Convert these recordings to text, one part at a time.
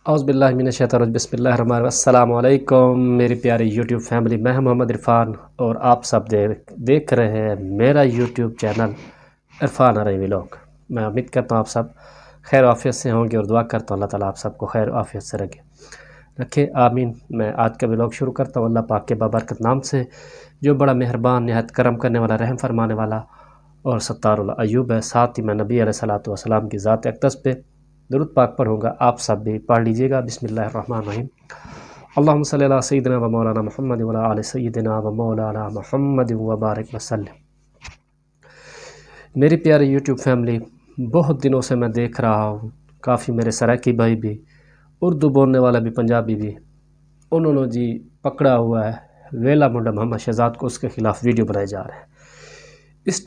اعوذ باللہ من الشیطان الرجیم بسم اللہ الرحمن الرحیم السلام علیکم میری پیاری یوٹیوب فیملی، میں محمد عرفان اور آپ سب دیکھ رہے ہیں میرا یوٹیوب چینل عرفان عربی ولاگ۔ میں امید کرتا ہوں آپ سب خیر و عافیت سے ہوں گے اور دعا کرتا ہوں اللہ تعالیٰ آپ سب کو خیر و عافیت سے رکھے آمین۔ میں آج کا ولاگ شروع کرتا ہوں اللہ پاک کے بابرکت نام سے، جو بڑا مہربان، نہایت کرم کرنے والا، رحم فرمانے والا اور ستار العیوب ہے۔ ساتھ ہی میں نبی علیہ الصلوۃ والسلام کی ذات اقدس پہ درود پاک پڑھوں گا، آپ سب بھی پڑھ لیجئے گا۔ بسم اللہ الرحمن الرحیم۔ اللہم صلی علی سیدنا و مولانا محمد و علی آل سیدنا و مولانا محمد و بارک وسلم۔ میری پیاری یوٹیوب فیملی، بہت دنوں سے میں دیکھ رہا ہوں، کافی میرے سرائکی بھائی بھی، اردو بولنے والا بھی، پنجابی بھی، انہوں نے جی پکڑا ہوا ہے ویلا منڈا محمد شہزاد کو، اس کے خلاف ویڈیو بنائے جا رہے ہیں۔ اس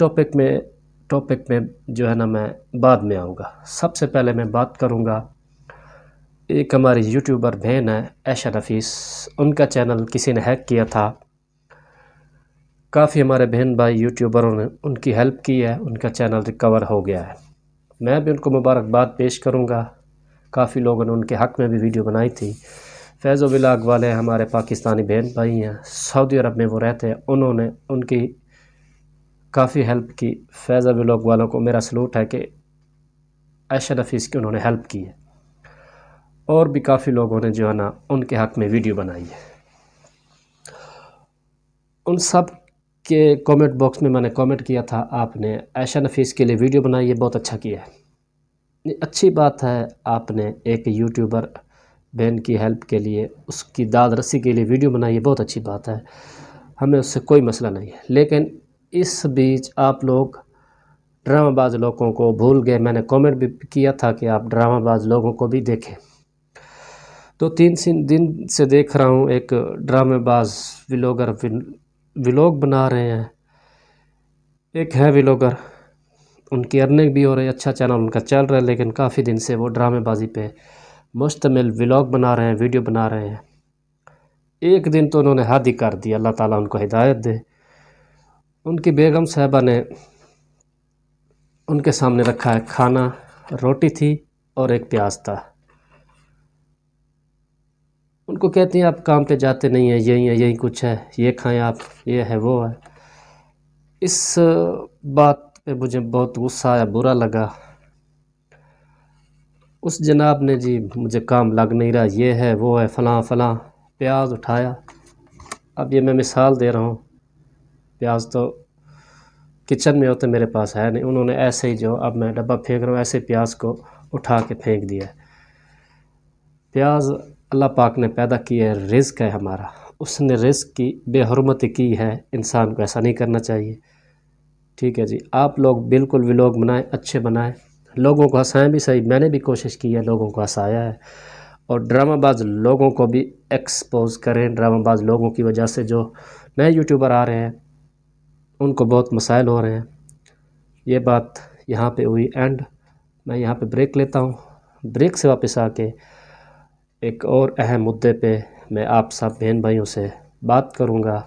ٹاپک میں جو ہے نا میں بعد میں آؤں گا۔ سب سے پہلے میں بات کروں گا، ایک ہماری یوٹیوبر بہن ہے عائشہ نفیس، ان کا چینل کسی نے ہیک کیا تھا۔ کافی ہمارے بہن بھائی یوٹیوبروں نے ان کی ہیلپ کی ہے، ان کا چینل ریکور ہو گیا ہے۔ میں بھی ان کو مبارکباد پیش کروں گا۔ کافی لوگوں نے ان کے حق میں بھی ویڈیو بنائی تھی۔ فیض و ولاگ والے ہمارے پاکستانی بہن بھائی ہیں، سعودی عرب میں وہ رہتے ہیں، انہوں نے ان کی کافی ہیلپ کی۔ فیض و ولاگ والوں کو میرا سلوٹ ہے کہ عائشہ نفیس کی انہوں نے ہیلپ کی ہے، اور بھی کافی لوگوں نے جو ہے نا ان کے حق میں ویڈیو بنائی ہے۔ ان سب کے کومنٹ باکس میں نے کومنٹ کیا تھا، آپ نے عائشہ نفیس کے لیے ویڈیو بنائی ہے، بہت اچھا کیا ہے، یہ اچھی بات ہے۔ آپ نے ایک یوٹیوبر بہن کی ہیلپ کے لیے، اس کی داد رسی کے لیے ویڈیو بنائی ہے، بہت اچھی بات ہے، ہمیں اس سے کوئی مسئلہ نہیں ہے۔ لیکن اس بیچ آپ لوگ ڈرامہ باز لوگوں کو بھول گئے۔ میں نے کومنٹ بھی کیا تھا کہ آپ ڈرامہ باز لوگوں کو بھی دیکھیں۔ تو 3 دن سے دیکھ رہا ہوں ایک ڈرامہ باز ولاگر ولاگ بنا رہے ہیں، ایک ہے ولاگر، ان کی ارننگ بھی ہو رہی ہے، اچھا چینل ان کا چل رہا ہے، لیکن کافی دن سے وہ ڈرامہ بازی پہ مشتمل ولاگ بنا رہے ہیں، ویڈیو بنا رہے ہیں۔ ایک دن تو انہوں نے حد ہی کر دی، اللہ تعالیٰ ان کو ہدایت دے۔ ان کی بیگم صاحبہ نے ان کے سامنے رکھا ہے کھانا، روٹی تھی اور ایک پیاز تھا۔ ان کو کہتی ہیں آپ کام پہ جاتے نہیں ہیں، یہی کچھ ہے، یہ کھائیں آپ، یہ ہے وہ ہے۔ اس بات پہ مجھے بہت غصہ آیا، برا لگا۔ اس جناب نے جی مجھے کام لگ نہیں رہا، یہ ہے وہ ہے، فلاں فلاں، پیاز اٹھایا۔ اب یہ میں مثال دے رہا ہوں، پیاز تو کچن میں ہوتے، میرے پاس ہے نہیں، انہوں نے ایسے ہی جو اب میں ڈبہ پھینک رہا ہوں ایسے پیاز کو اٹھا کے پھینک دیا۔ پیاز اللہ پاک نے پیدا کی ہے، رزق ہے ہمارا، اس نے رزق کی بے حرمتی کی ہے، انسان کو ایسا نہیں کرنا چاہیے۔ ٹھیک ہے جی، آپ لوگ بالکل ولاگ بنائیں، اچھے بنائیں، لوگوں کو ہنسائیں بھی صحیح، میں نے بھی کوشش کی ہے، لوگوں کو ہنسایا ہے، اور ڈرامہ باز لوگوں کو بھی ایکسپوز کریں۔ ڈرامہ باز لوگوں کی وجہ سے جو نئے یوٹیوبر آ رہے ہیں ان کو بہت مسائل ہو رہے ہیں۔ یہ بات یہاں پہ ہوئی اینڈ۔ میں یہاں پہ بریک لیتا ہوں، بریک سے واپس آ کے ایک اور اہم مدعے پہ میں آپ سب بہن بھائیوں سے بات کروں گا۔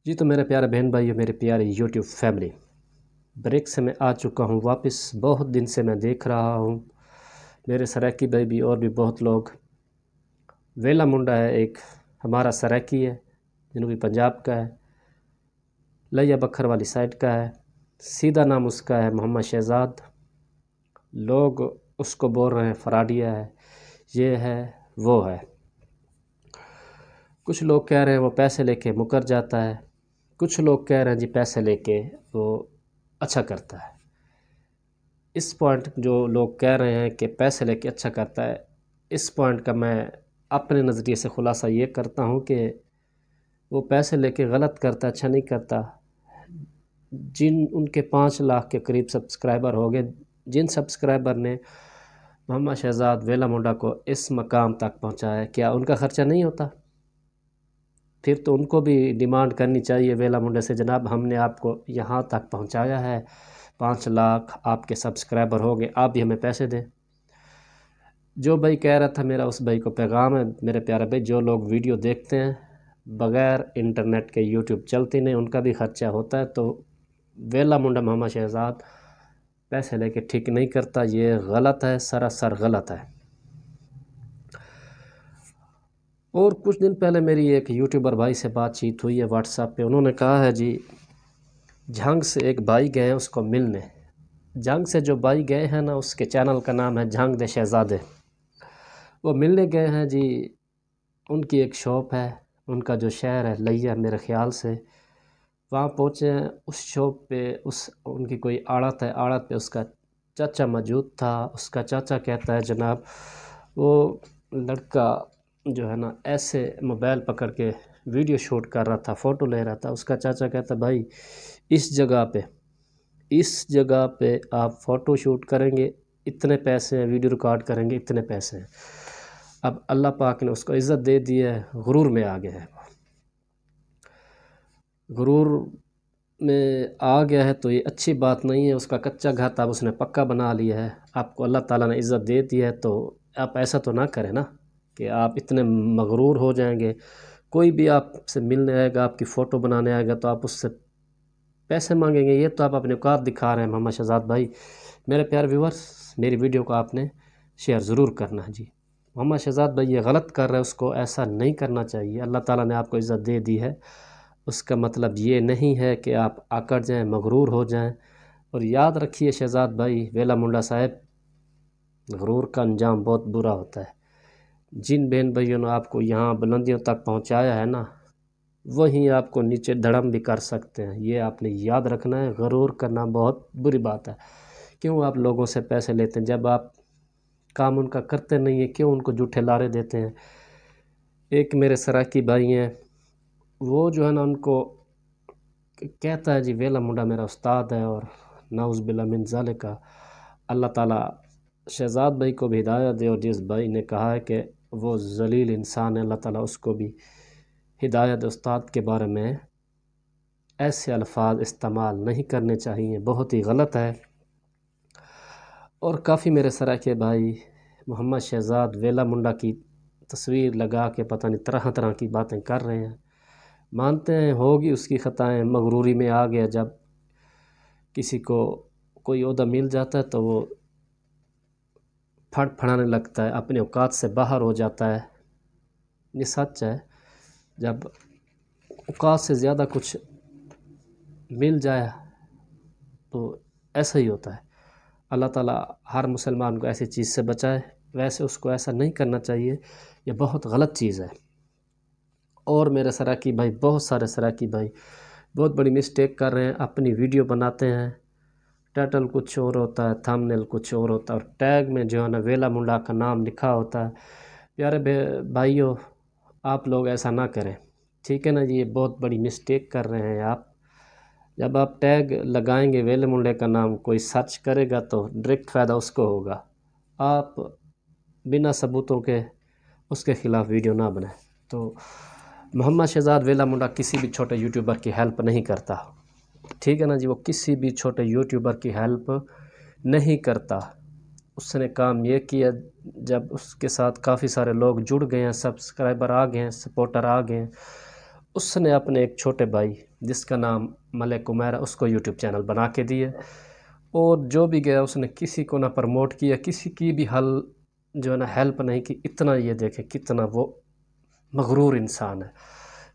جی تو میرے پیارے بہن بھائیوں، میرے پیارے یوٹیوب فیملی، بریک سے میں آ چکا ہوں واپس۔ بہت دن سے میں دیکھ رہا ہوں، میرے سرائکی بھائی بھی اور بھی بہت لوگ، ویلا منڈا ہے ایک ہمارا سرائکی ہے، جنوبی پنجاب کا ہے، لیا بکھر والی سائڈ کا ہے، سیدھا نام اس کا ہے محمد شہزاد۔ لوگ اس کو بول رہے ہیں فراڈیا ہے، یہ ہے وہ ہے۔ کچھ لوگ کہہ رہے ہیں وہ پیسے لے کے مکر جاتا ہے، کچھ لوگ کہہ رہے ہیں جی پیسے لے کے وہ اچھا کرتا ہے۔ اس پوائنٹ جو لوگ کہہ رہے ہیں کہ پیسے لے کے اچھا کرتا ہے، اس پوائنٹ کا میں اپنے نظریے سے خلاصہ یہ کرتا ہوں کہ وہ پیسے لے کے غلط کرتا، اچھا نہیں کرتا۔ ان کے 5 لاکھ کے قریب سبسکرائبر ہو گئے، جن سبسکرائبر نے محمد شہزاد ویلا منڈا کو اس مقام تک پہنچایا، کیا ان کا خرچہ نہیں ہوتا؟ پھر تو ان کو بھی ڈیمانڈ کرنی چاہیے ویلا منڈا سے، جناب ہم نے آپ کو یہاں تک پہنچایا ہے، 5 لاکھ آپ کے سبسکرائبر ہو گئے، آپ بھی ہمیں پیسے دیں۔ جو بھائی کہہ رہا تھا، میرا اس بھائی کو پیغام ہے، میرے پیارے بھائی، جو لوگ ویڈیو دیکھتے ہیں بغیر انٹرنیٹ کے یوٹیوب چلتی نہیں، ان کا بھی خرچہ ہوتا ہے، تو ویلا منڈا محمد شہزاد پیسے لے کے ٹھیک نہیں کرتا، یہ غلط ہے، سراسر غلط ہے۔ اور کچھ دن پہلے میری ایک یوٹیوبر بھائی سے بات چیت ہوئی ہے واٹس ایپ پہ. انہوں نے کہا ہے جی جھنگ سے ایک بھائی گئے ہیں اس کو ملنے. جھنگ سے جو بھائی گئے ہیں نا اس کے چینل کا نام ہے جھنگ دے شہزادے. وہ ملنے گئے ہیں جی. ان کی ایک شاپ ہے, ان کا جو شہر ہے لیا میرے خیال سے. وہاں پہنچے ہیں. اس شاپ پہ ان کی کوئی آڑت ہے, آڑت پہ اس کا چاچا موجود تھا. اس کا چاچا کہتا ہے جناب وہ لڑکا جو ہے نا ایسے موبائل پکڑ کے ویڈیو شوٹ کر رہا تھا, فوٹو لے رہا تھا. اس کا چاچا کہتا بھائی اس جگہ پہ آپ فوٹو شوٹ کریں گے اتنے پیسے ہیں, ویڈیو ریکارڈ کریں گے اتنے پیسے ہیں. اب اللہ پاک نے اس کو عزت دے دی ہے, غرور میں آ گیا ہے. غرور میں آ گیا ہے تو یہ اچھی بات نہیں ہے. اس کا کچا گھر تھا اب اس نے پکا بنا لیا ہے. آپ کو اللہ تعالیٰ نے عزت دے دی ہے تو آپ ایسا تو نہ کریں نا کہ آپ اتنے مغرور ہو جائیں گے. کوئی بھی آپ سے ملنے آئے گا, آپ کی فوٹو بنانے آئے گا تو آپ اس سے پیسے مانگیں گے. یہ تو آپ اپنے اوقات دکھا رہے ہیں محمد شہزاد بھائی. میرے پیارے ویورز, میری ویڈیو کو آپ نے شیئر ضرور کرنا ہے جی. محمد شہزاد بھائی یہ غلط کر رہے ہیں, اس کو ایسا نہیں کرنا چاہیے. اللہ تعالیٰ نے آپ کو عزت دے دی ہے, اس کا مطلب یہ نہیں ہے کہ آپ آکڑ جائیں, مغرور ہو جائیں. اور یاد رکھیے شہزاد بھائی, ویلا منڈا صاحب, غرور کا انجام بہت برا ہوتا ہے. جن بہن بھائیوں نے آپ کو یہاں بلندیوں تک پہنچایا ہے نا, وہیں آپ کو نیچے دھڑم بھی کر سکتے ہیں. یہ آپ نے یاد رکھنا ہے. غرور کرنا بہت بری بات ہے. کیوں آپ لوگوں سے پیسے لیتے ہیں جب آپ کام ان کا کرتے نہیں ہیں؟ کیوں ان کو جھوٹے لارے دیتے ہیں؟ ایک میرے سراکی بھائی ہیں, وہ جو ہے نا ان کو کہتا ہے جی ویلا منڈا میرا استاد ہے, اور نعوذ باللہ من ذالک. اللہ تعالیٰ شہزاد بھائی کو بھی ہدایت دے, اور جس بھائی نے کہا ہے کہ وہ ذلیل انسان ہے, اللہ تعالیٰ اس کو بھی ہدایت. استاد کے بارے میں ایسے الفاظ استعمال نہیں کرنے چاہیے, بہت ہی غلط ہے. اور کافی میرے سراکے بھائی محمد شہزاد ویلا منڈا کی تصویر لگا کے پتہ نہیں طرح طرح کی باتیں کر رہے ہیں. مانتے ہیں ہوگی اس کی خطائیں, مغروری میں آ گیا. جب کسی کو کوئی عہدہ مل جاتا ہے تو وہ پھڑ پھڑانے لگتا ہے, اپنے اوقات سے باہر ہو جاتا ہے. یہ سچ ہے. جب اوقات سے زیادہ کچھ مل جائے تو ایسا ہی ہوتا ہے. اللہ تعالیٰ ہر مسلمان کو ایسی چیز سے بچائے. ویسے اس کو ایسا نہیں کرنا چاہیے, یہ بہت غلط چیز ہے. اور میرے سراکی بھائی, بہت سارے سراکی بھائی بہت بڑی مسٹیک کر رہے ہیں. اپنی ویڈیو بناتے ہیں, ٹائٹل کچھ اور ہوتا ہے, تھمبنیل کچھ اور ہوتا ہے, اور ٹیگ میں جو ہے نا ویلا منڈا کا نام لکھا ہوتا ہے. پیارے بھائیوں, آپ لوگ ایسا نہ کریں, ٹھیک ہے نا جی. یہ بہت بڑی مسٹیک کر رہے ہیں آپ. جب آپ ٹیگ لگائیں گے ویلے منڈے کا نام, کوئی سرچ کرے گا تو ڈائریکٹ فائدہ اس کو ہوگا. آپ بنا ثبوتوں کے اس کے خلاف ویڈیو نہ بنائیں. تو محمد شہزاد ویلا منڈا کسی بھی چھوٹے یوٹیوبر کی ہیلپ نہیں کرتا, ٹھیک ہے نا جی. وہ کسی بھی چھوٹے یوٹیوبر کی ہیلپ نہیں کرتا. اس نے کام یہ کیا, جب اس کے ساتھ کافی سارے لوگ جڑ گئے ہیں, سبسکرائبر آ گئے ہیں, سپورٹر آ گئے ہیں, اس نے اپنے ایک چھوٹے بھائی جس کا نام ملک عمیر ہے, اس کو یوٹیوب چینل بنا کے دیے. اور جو بھی گیا اس نے کسی کو نہ پروموٹ کیا, کسی کی بھی جو ہے نا ہیلپ نہیں کی. اتنا یہ دیکھیں کتنا وہ مغرور انسان ہے.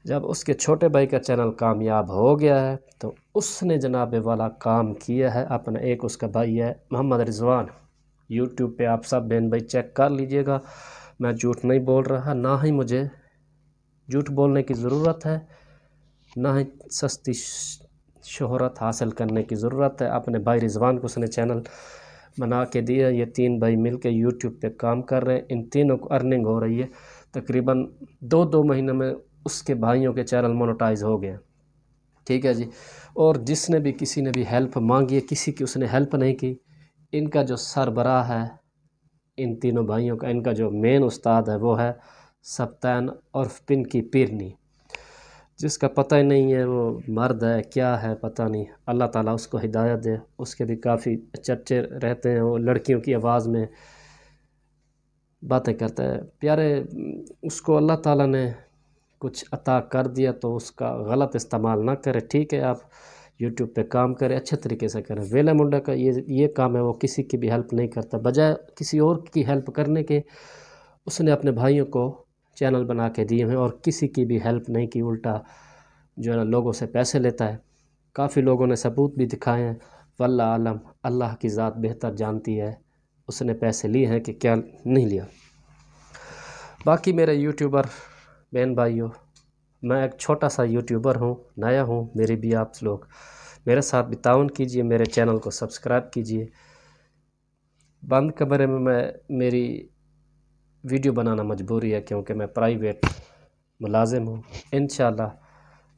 جب اس کے چھوٹے بھائی کا چینل کامیاب ہو گیا ہے تو اس نے جناب والا کام کیا ہے. اپنا ایک اس کا بھائی ہے محمد رضوان, یوٹیوب پہ آپ سب بہن بھائی چیک کر لیجئے گا. میں جھوٹ نہیں بول رہا, نہ ہی مجھے جھوٹ بولنے کی ضرورت ہے, نہ ہی سستی شہرت حاصل کرنے کی ضرورت ہے. اپنے بھائی رضوان کو اس نے چینل بنا کے دیا. یہ 3 بھائی مل کے یوٹیوب پہ کام کر رہے ہیں. ان تینوں کو ارننگ ہو رہی ہے. تقریباً 2 مہینے میں اس کے بھائیوں کے چینل مونوٹائز ہو گئے, ٹھیک ہے جی. اور جس نے بھی کسی نے بھی ہیلپ مانگی ہے, کسی کی اس نے ہیلپ نہیں کی. ان کا جو سربراہ ہے ان تینوں بھائیوں کا, ان کا جو مین استاد ہے وہ ہے سبتین اور پنکی پیرنی, جس کا پتہ ہی نہیں ہے وہ مرد ہے کیا ہے پتہ نہیں. اللہ تعالیٰ اس کو ہدایت دے. اس کے بھی کافی چرچے رہتے ہیں, وہ لڑکیوں کی آواز میں باتیں کرتا ہے. پیارے, اس کو اللہ تعالیٰ نے کچھ عطا کر دیا تو اس کا غلط استعمال نہ کرے, ٹھیک ہے. آپ یوٹیوب پہ کام کریں, اچھے طریقے سے کریں. ویلا منڈا کا یہ کام ہے, وہ کسی کی بھی ہیلپ نہیں کرتا. بجائے کسی اور کی ہیلپ کرنے کے اس نے اپنے بھائیوں کو چینل بنا کے دیے ہیں، اور کسی کی بھی ہیلپ نہیں کی، الٹا جو ہے نا لوگوں سے پیسے لیتا ہے۔ کافی لوگوں نے ثبوت بھی دکھائے ہیں، واللہ عالم، اللہ کی ذات بہتر جانتی ہے اس نے پیسے لیے ہیں کہ کیا نہیں لیا۔ باقی میرے یوٹیوبر بہن بھائیوں، میں ایک چھوٹا سا یوٹیوبر ہوں، نیا ہوں، میری بھی آپ لوگ میرے ساتھ بھی تعاون کیجئے، میرے چینل کو سبسکرائب کیجئے۔ بند کمرے میں میری ویڈیو بنانا مجبوری ہے، کیونکہ میں پرائیویٹ ملازم ہوں۔ انشاءاللہ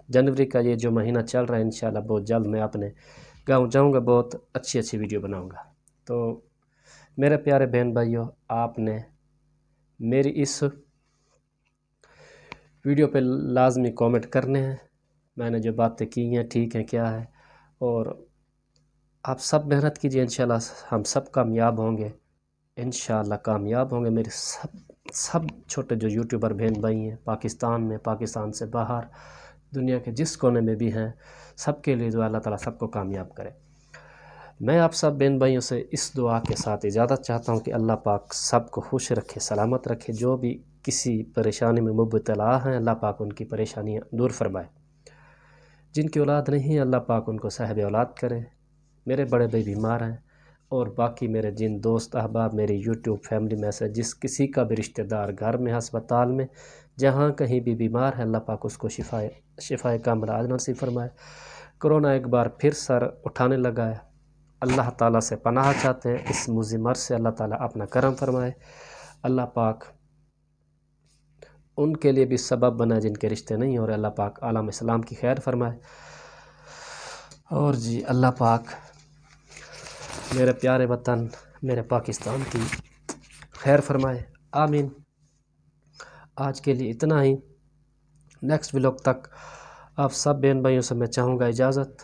جنوری کا یہ جو مہینہ چل رہا ہے، انشاءاللہ بہت جلد میں اپنے گاؤں جاؤں گا، بہت اچھی ویڈیو بناؤں گا۔ تو میرے پیارے بہن بھائیوں، آپ نے میری اس ویڈیو پہ لازمی کومنٹ کرنے ہیں، میں نے جو باتیں کی ہیں ٹھیک ہیں کیا ہے، اور آپ سب محنت کیجئے، انشاءاللہ ہم سب کامیاب ہوں گے، انشاءاللہ کامیاب ہوں گے۔ میرے سب چھوٹے جو یوٹیوبر بہن بھائی ہیں، پاکستان میں، پاکستان سے باہر، دنیا کے جس کونے میں بھی ہیں، سب کے لیے دعا اللہ تعالیٰ سب کو کامیاب کرے۔ میں آپ سب بہن بھائیوں سے اس دعا کے ساتھ اجازت چاہتا ہوں کہ اللہ پاک سب کو خوش رکھے، سلامت رکھے، جو بھی کسی پریشانی میں مبتلا ہیں اللہ پاک ان کی پریشانیاں دور فرمائے، جن کی اولاد نہیں ہے اللہ پاک ان کو صاحب اولاد کرے۔ میرے بڑے بھائی بیمار ہیں، اور باقی میرے جن دوست احباب میری یوٹیوب فیملی میں سے جس کسی کا بھی رشتہ دار گھر میں، ہسپتال میں، جہاں کہیں بھی بیمار ہے، اللہ پاک اس کو شفائے کاملہ عاجل نصیب فرمائے۔ کرونا ایک بار پھر سر اٹھانے لگا ہے، اللہ تعالیٰ سے پناہ چاہتے ہیں، اس مضر مرض سے اللہ تعالیٰ اپنا کرم فرمائے۔ اللہ پاک ان کے لیے بھی سبب بنا جن کے رشتے نہیں ہو رہے، اللہ پاک عالم اسلام کی خیر فرمائے، اور جی اللہ پاک میرے پیارے وطن میرے پاکستان کی خیر فرمائے، آمین۔ آج کے لیے اتنا ہی، نیکسٹ ولاگ تک آپ سب بہن بھائیوں سے میں چاہوں گا اجازت۔